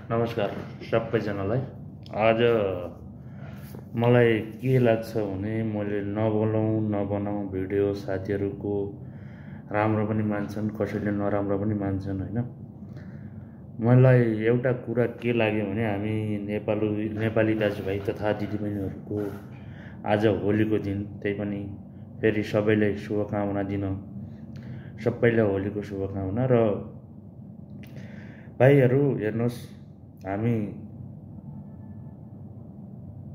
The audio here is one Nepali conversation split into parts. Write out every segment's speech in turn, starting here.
नमस्कार सबैजनालाई। आज मलाई के लाग्छ भने मैले नबनाउँ भिडियो साथीहरूको राम्रो पनि मान्छन्, कसैले नराम्रो पनि मान्छन् हैन। मलाई एउटा कुरा के लाग्यो भने हामी नेपाली दाजुभाइ तथा दिदीबहिनीहरूको आज होलीको दिन, त्यही पनि फेरि सबैलाई शुभकामना दिन, सबैलाई होलीको शुभकामना। र भाइहरू हेर्नुहोस्, हामी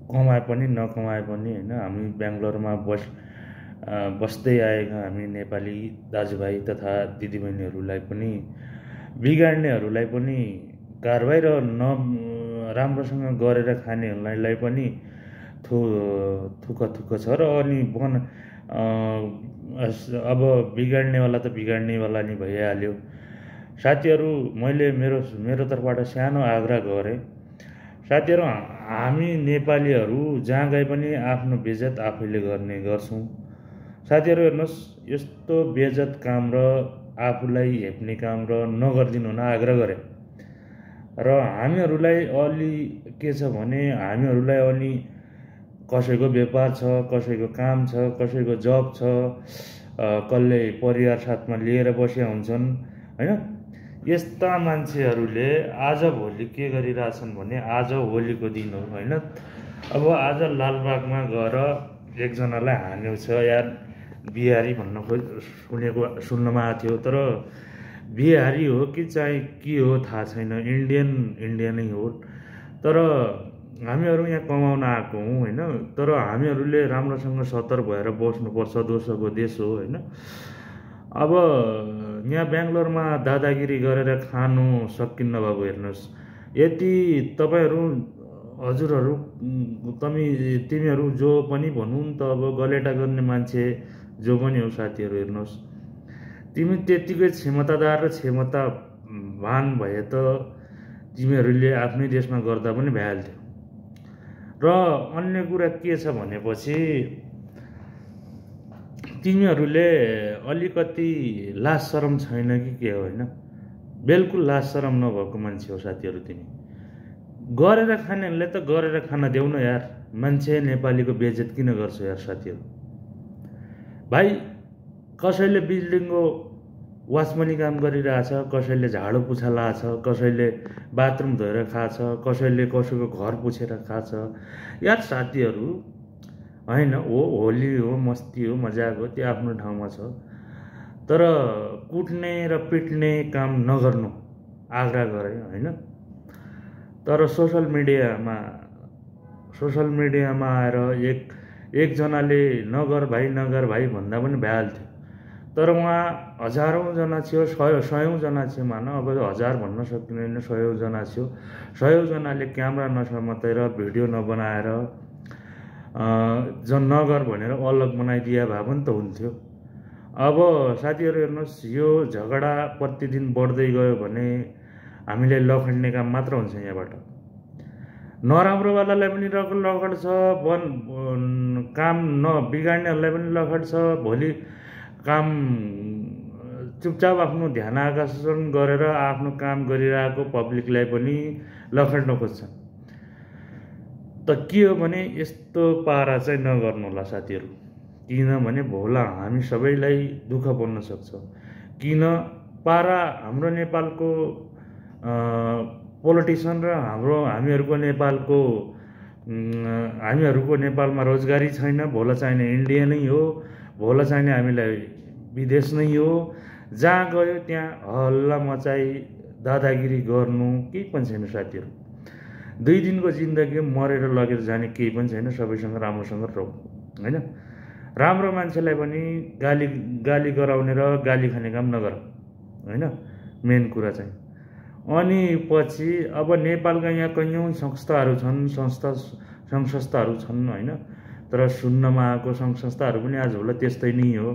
कमाए पनि नकमाए पनि हैन, हामी बेङ्गलोरमा बस्दै आएका हामी नेपाली दाजुभाइ तथा दिदीबहिनीहरूलाई पनि, बिगाड्नेहरूलाई पनि, कारबाही र राम्रोसँग गरेर खानेहरूलाई पनि थुक छ। र अनि अब बिगाड्नेवाला त बिगाड्नेवाला नि भइहाल्यो। साथीहरू, मैले मेरो तर्फबाट सानो आग्रह गरेँ। साथीहरू, हामी नेपालीहरू जहाँ गए पनि आफ्नो बेइज्जत आफैले गर्ने गर्छौँ। साथीहरू हेर्नुहोस्, यस्तो बेइज्जत काम र आफूलाई हेप्ने काम र नगरिदिनु हुन आग्रह गरेँ। र हामीहरूलाई अलि के छ भने, हामीहरूलाई अलि कसैको व्यापार छ, कसैको काम छ, कसैको जब छ, कसले परिवार साथमा लिएर बसेका हुन्छन् हैन। यस्ता मान्छेहरूले आजभोलि के गरिरहेछन् भने, आज होलीको दिन हो हैन। अब आज लालबागमा गएर एकजनालाई हान्यो छ यार, बिहारी भन्न सुन्नमा आएको थियो, तर बिहारी हो कि चाहिँ के हो थाहा छैन, इन्डियनै हो। तर हामीहरू यहाँ कमाउन आएको हौँ हैन। तर हामीहरूले राम्रोसँग सतर्क भएर बस्नुपर्छ, दोस्रोको देश हो हैन। अब यहाँ बेङ्गलोरमा दादागिरी गरेर खानु सकिन्न बाबु। हेर्नुहोस्, यदि तपाईँहरू हजुरहरू तिमीहरू जो पनि भनौँ त, अब गलेटा गर्ने मान्छे जो पनि हो साथीहरू, हेर्नुहोस्, तिमी त्यत्तिकै क्षमतादार र क्षमतावान भए त तिमीहरूले आफ्नै देशमा गर्दा पनि भइहाल्थ्यो। र अन्य कुरा के छ भनेपछि, तिमीहरूले अलिकति लाज शरम छैन कि के हो हैन। बिल्कुल लाज शरम नभएको मान्छे हो साथीहरू तिमी। गरेर खानेहरूले त गरेर खान देऊ न यार, मान्छे नेपालीको बेइज्जत किन गर्छौ यार साथीहरू। भाइ, कसैले बिल्डिङको वाचमनी काम गरिरहेछ, कसैले झाडु पुछा लाछ, कसैले बाथरुम धोएर खाछ, कसैले कसैको घर पुछेर खाछ यार साथीहरू हैन। हो, होली हो, मस्ती हो, मजाक हो, त्यो आफ्नो ठाउँमा छ। तर कुट्ने र पिट्ने काम नगर्नु आग्रह गरे हैन। तर सोसल मिडियामा आएर एकजनाले नगर भाइ भन्दा पनि भइहाल्थ्यो। तर उहाँ हजारौँजना थियो, सयौँजना थियो, मान अब 1000 भन्न सकिँदैन, 100जना थियो। 100जनाले क्यामेरा नसमातेर, भिडियो नबनाएर, नगर भनेर अलग बनाइदिए भए पनि त हुन्थ्यो। अब साथीहरू हेर्नुहोस्, यो झगडा प्रतिदिन बढ्दै गयो भने हामीले लखड्ने काम मात्र हुन्छ। यहाँबाट नराम्रोवालालाई पनि लखड छ, काम बिगाड्नेहरूलाई पनि लखड छ। भोलि काम चुपचाप आफ्नो ध्यान आकर्षण गरेर आफ्नो काम गरिरहेको पब्लिकलाई पनि लखड्न खोज्छ। त के हो भने, यस्तो पारा चाहिँ नगर्नु होला साथीहरू। किनभने भोला हामी सबैलाई दुःख पर्न सक्छ। किन पारा हाम्रो नेपालको पोलिटिसियन र हामीहरूको नेपालमा रोजगारी छैन। भोला चाहिने इन्डिया नै हो, भोला चाहिने हामीलाई विदेश नै हो। जहाँ गयो त्यहाँ हल्ला मचाई दादागिरी गर्नु केही पनि छैन साथीहरू। 2 दिनको जिन्दगी मरेर लगेर जाने केही पनि छैन। सबैसँग राम्रोसँग रहौँ हैन। राम्रो मान्छेलाई पनि गाली गराउने र गाली खाने काम नगर हैन, मेन कुरा चाहिँ। अनि पछि अब नेपालका यहाँ कैयौँ संस्थाहरू छन् हैन। तर सुन्नमा आएको संस्थाहरू पनि आज होला त्यस्तै नै हो।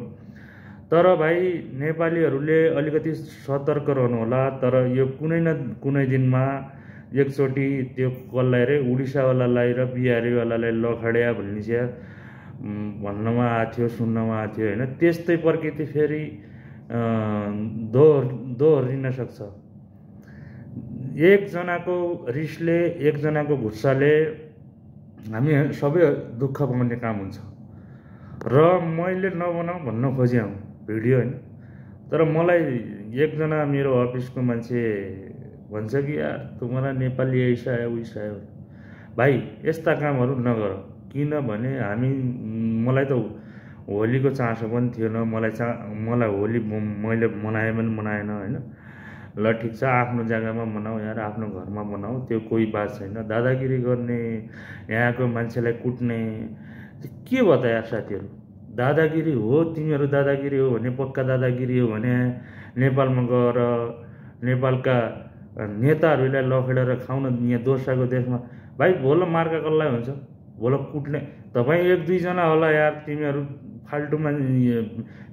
तर भाइ, नेपालीहरूले अलिकति सतर्क रहनु होला। तर यो कुनै न कुनै दिनमा एकचोटि त्यो कसलाई रे, उडिसावालालाई र बिहारीवालालाई लखड्या भन्ने भन्नमा आएको थियो, सुन्नमा आएको थियो हैन। त्यस्तै प्रकृति फेरि दोहोरिन सक्छ। एकजनाको रिसले एकजनाको गुस्साले हामी सबै दुःख पाउने काम हुन्छ र मैले नबनाऊ भन्न खोजेँ भिडियो होइन। तर मलाई एकजना मेरो अफिसको मान्छे भन्छ कि यार तुम्हारा नेपाली ऐसा है उइसा है। भाइ यस्ता कामहरू नगर, किनभने मलाई त होलीको चासो पनि थिएन, मलाई होली मैले मनाएँ पनि मनाएन होइन। ल ठिक छ, आफ्नो जग्गामा मनाऊ यार, आफ्नो घरमा मनाऊ, त्यो कोही बात छैन। दादागिरी गर्ने, यहाँको मान्छेलाई कुट्ने के भयो त यार साथीहरू? दादागिरी हो, तिमीहरू दादागिरी हो भने, पक्का दादागिरी हो भने नेपालमा गएर नेपालका नेताहरूलाई लखेडेर खाउन यहाँ दोस्राको देशमा। भाइ भोल मार्का कसलाई हुन्छ? भोल कुट्ने तपाईँ एक दुईजना होला यार, तिमीहरू फाल्टु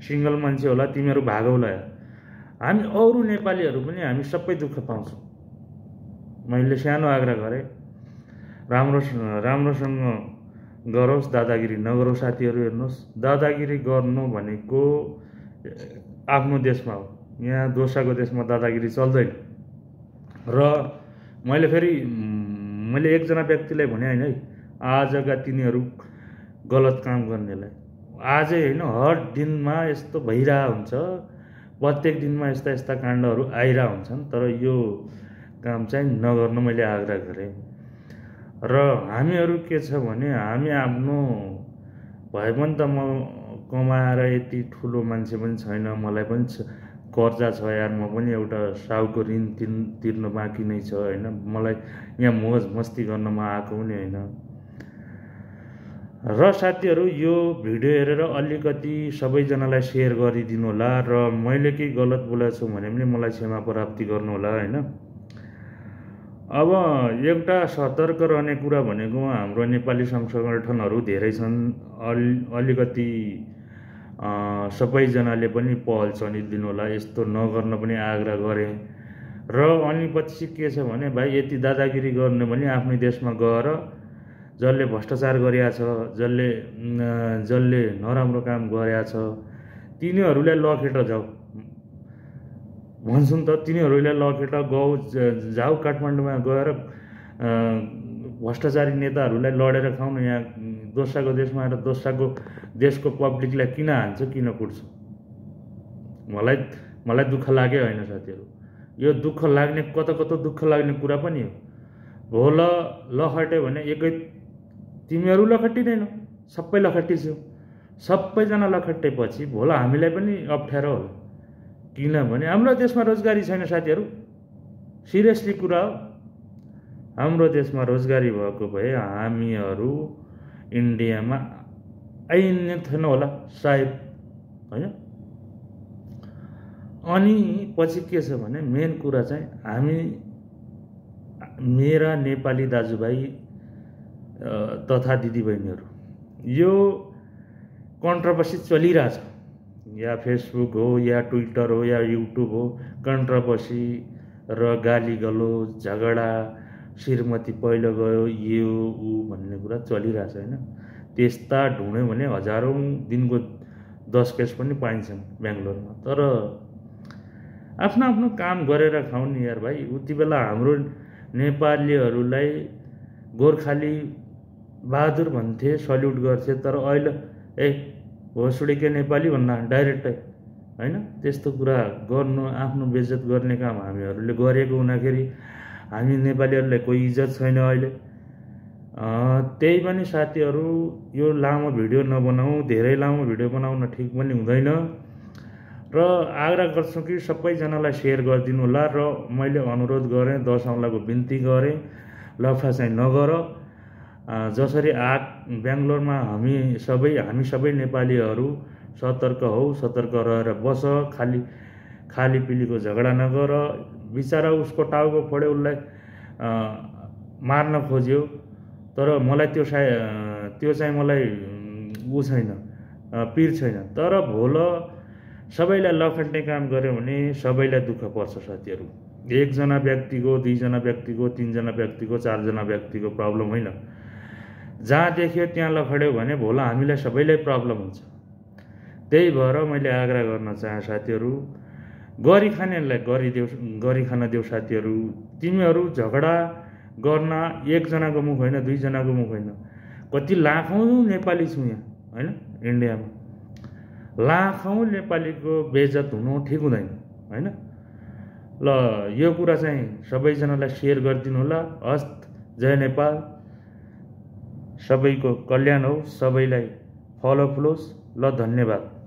सिङ्गल मान्छे होला, तिमीहरू भागौला यार। हामी अरू नेपालीहरू पनि हामी सबै दुःख पाउँछौँ। मैले सानो आग्रह गरेँ, राम्रोसँग गरोस्, दादागिरी नगरोस्। साथीहरू हेर्नुहोस्, दादागिरी गर्नु भनेको आफ्नो देशमा हो, यहाँ दोस्राको देशमा दादागिरी चल्दैन। र मैले एकजना व्यक्तिलाई भने होइन है, आजका तिनीहरू गलत काम गर्नेलाई आजै होइन हर दिनमा यस्तो भइरहेको हुन्छ, प्रत्येक दिनमा यस्ता यस्ता काण्डहरू आइरहेको हुन्छन्। तर यो काम चाहिँ नगर्नु मैले आग्रह गरेँ। र हामीहरू के छ भने हामी आफ्नो भए पनि त म कमाएर यति ठुलो मान्छे पनि छैन, मलाई पनि कर्जा छ यार, म पनि एउटा साहुको ऋण तिर्न बाँकी नै छ होइन। मलाई यहाँ मोज मस्ती गर्नमा आएको पनि होइन। र साथीहरू यो भिडियो हेरेर अलिकति सबैजनालाई सेयर गरिदिनु होला, र मैले केही गलत बोलेको छु भने पनि मलाई क्षमा प्राप्ति गर्नु होला होइन। अब एउटा सतर्क रहने कुरा भनेको हाम्रो नेपाली सङ्घ सङ्गठनहरू धेरै छन्, अलिकति सबैजनाले पनि पहल चलिदिनु होला, यस्तो नगर्न पनि आग्रह गरेँ। र अनि पछि के छ भने भाइ यति दादागिरी गर्ने भने आफ्नै देशमा गएर जसले भ्रष्टाचार गरेका छ, जसले नराम्रो काम गरेका छ, तिनीहरूलाई लखेट जाऊ भन्छौँ त। तिनीहरूलाई लखेट जाऊ काठमाडौँमा गएर भ्रष्टाचारी नेताहरूलाई लडेर खाउँ न। यहाँ दोस्राको देशमा आएर दोस्राको देशको पब्लिकलाई किन हान्छ, किन कुट्छ? मलाई दुःख लाग्यो होइन साथीहरू। यो दुःख लाग्ने कता दुःख लाग्ने कुरा पनि हो। भोल लखट्यो भने एकै तिमीहरू लखटिँदैनौ, सबै लखटिन्छौ। सबैजना लखटेपछि भोल हामीलाई पनि अप्ठ्यारो होला, किनभने हाम्रो देशमा रोजगारी छैन साथीहरू। सिरियसली कुरा हो, हाम्रो देशमा रोजगारी भएको भए हामीहरू इन्डियामा आइने थिएन होला सायद होइन। अनि पछि के छ भने मेन कुरा चाहिँ मेरा नेपाली दाजुभाइ तथा दिदीबहिनीहरू, यो कन्ट्रोभर्सी चलिरहेछ, या फेसबुक हो या ट्विटर हो या युट्युब हो, कन्ट्रोभर्सी र गाली गलोच, झगडा, श्रीमती पहिलो गयो, यो ऊ भन्ने कुरा चलिरहेछ होइन। त्यस्ता ढुँड्यो भने हजारौँ दिनको 10 केस पनि पाइन्छन् बेङ्गलोरमा। तर आफ्नो आफ्नो काम गरेर खाउने यार भाइ। उति बेला हाम्रो नेपालीहरूलाई गोर्खाली बहादुर भन्थे, सल्युट गर्थे। तर अहिले भोसडीके नेपाली भन्न डाइरेक्टै होइन। त्यस्तो कुरा गर्नु, आफ्नो बेइज्जत गर्ने काम हामीहरूले गरेको हुँदाखेरि हामी नेपालीहरूलाई कोही इज्जत छैन अहिले। त्यही पनि साथीहरू यो लामो भिडियो नबनाऊ, धेरै लामो भिडियो बनाउन ठिक पनि हुँदैन। र आग्रह गर्छु कि सबैजनालाई सेयर गरिदिनु होला। र मैले अनुरोध गरेँ, दसौँलाको बिन्ती गरेँ, लफा चाहिँ नगर। जसरी बेङ्गलोरमा हामी सबै नेपालीहरू सतर्क हौ, सतर्क रहेर बस। खाली पिलीको झगडा नगर। बिचरा उसको टाउको फोड्यो, उसलाई मार्न खोज्यो, तर मलाई त्यो चाहिँ मलाई ऊ छैन, पिर छैन। तर भोल सबैलाई लखट्ने काम गऱ्यो भने सबैलाई दुःख पर्छ साथीहरू। एकजना व्यक्तिको, दुईजना व्यक्तिको, तीनजना व्यक्तिको, चारजना व्यक्तिको प्रब्लम होइन। जहाँ देख्यो त्यहाँ लखड्यो भने भोल हामीलाई सबैलाई प्रब्लम हुन्छ। त्यही भएर मैले आग्रह गर्न चाहे साथीहरू, गरी खानेहरूलाई गरी खान देऊ साथीहरू। तिमीहरू झगडा गर्न एकजनाको मुख होइन, दुईजनाको मुख होइन, कति लाखौँ नेपाली छौँ यहाँ होइन इन्डियामा। लाखौँ नेपालीको बेइज्जत हुनु ठिक हुँदैन होइन। ल यो कुरा चाहिँ सबैजनालाई सेयर गरिदिनु होला। हस्त, जय नेपाल। सबैको कल्याण होस्, सबैलाई फलो फुलोस्। ल धन्यवाद।